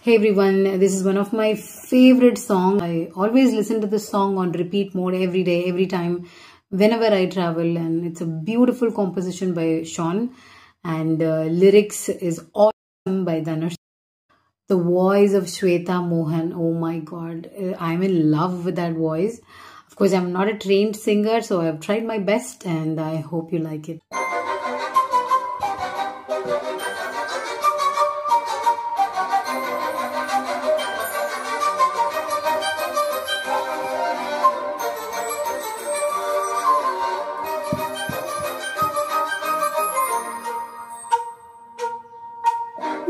Hey everyone, this is one of my favorite songs. I always listen to this song on repeat mode every day, every time, whenever I travel, and it's a beautiful composition by Sean, and lyrics is awesome by Dhanush. The voice of Shweta Mohan, oh my god, I'm in love with that voice. Of course, I'm not a trained singer, so I've tried my best, and I hope you like it.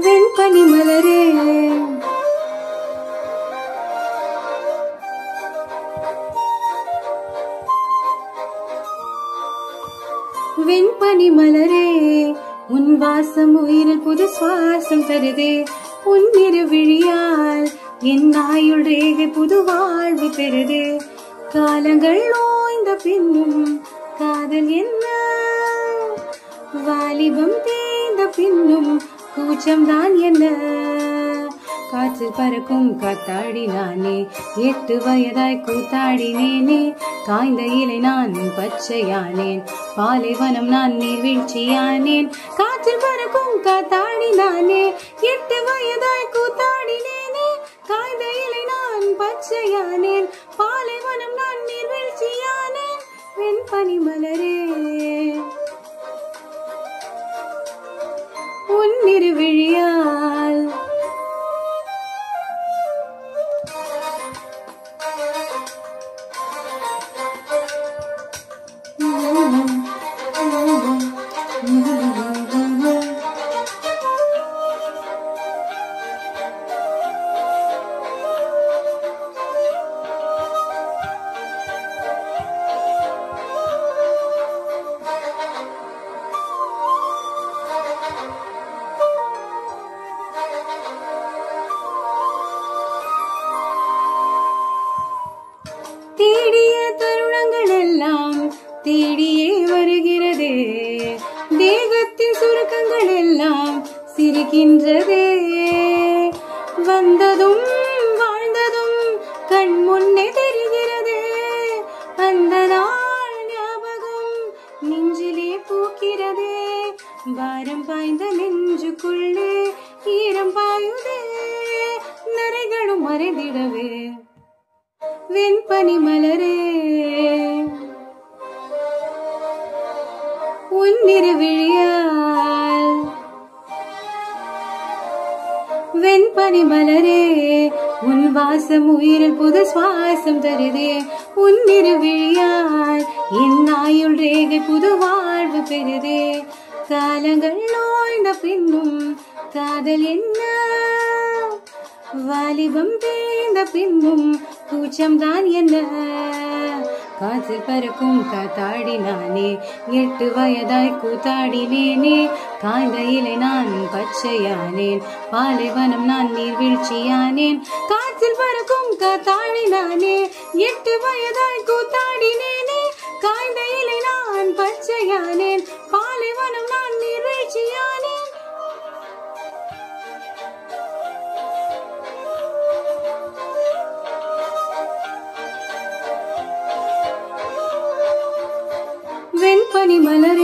வெண்பனி மலரே வெண்பனி மலரே உன் வாசம் உயிரில் புது சுவாசம் தருதே உன் இரு விழியால் என் ஆயுள் ரேகை புது வாழ்வு பெறுதே காலங்கள் ஓய்ந்த பின்னும் காதல் என்ன வாலிபம் தேய்ந்த பின்னும் கூச்சம் தான் என்ன காற்றில் பறக்கும் காத்தாடி நானே 8 வயதாய் கூத்தாடினேனே காய்ந்த இலை நான் பச்சையானேன் பாலைவனம் நான் நீர்வீழ்ச்சியானேன் காற்றில் பறக்கும் காத்தாடி நானே 8 வயதாய் கூத்தாடினேனே காய்ந்த இலை நான் பச்சையானேன் பாலைவனம் நான் நீர்வீழ்ச்சியானேன் வெண்பனி மலரே உன்னிரு விழியால் தேடிய தருணங்கள் எல்லாம் தேடியே வருகிறதே தேகத்தின் சுருக்கங்கள் எல்லாம் சிரிக்கின்றதே வந்ததும் வாழ்ந்ததும் கண் முன்னே தெரிகிறதே அந்த நாள் ஞாபகம் நெஞ்சிலே பூக்கிறதே பாரம் பாய்ந்த நெஞ்சுக்குள்ளே ஈரம் பாயுதே நரைகளும் மறைந்திடவே வெண்பனி மலரே உன்னிரு விழியால் வெண்பனி மலரே உன் வாசம் உயிரில் புது சுவாசம் தருதே உன்னிரு விழியால் என் ஆயுள் ரேகை புது வாழ்வு பெறுதே காலங்கள் ஓய்ந்த பின்னும் காதல் என்ன வாலிபம் தேய்ந்த பின்னும் கூச்சம் தான் என்ன காற்றில் பறக்கும் காத்தாடி நானே 8 வயதாய் கூத்தாடினேனே காய்ந்த இலை நான் பச்சையானேன் பாலைவனம் நான் நீர்வீழ்ச்சியானேன் காற்றில் பறக்கும் காத்தாடி நானே 8 வயதாய் கூத்தாடினேனே காய்ந்த இலை நான் பச்சையானேன் பாலைவனம் நான் நீர்வீழ்ச்சியானேன் வெண்பனி மலரே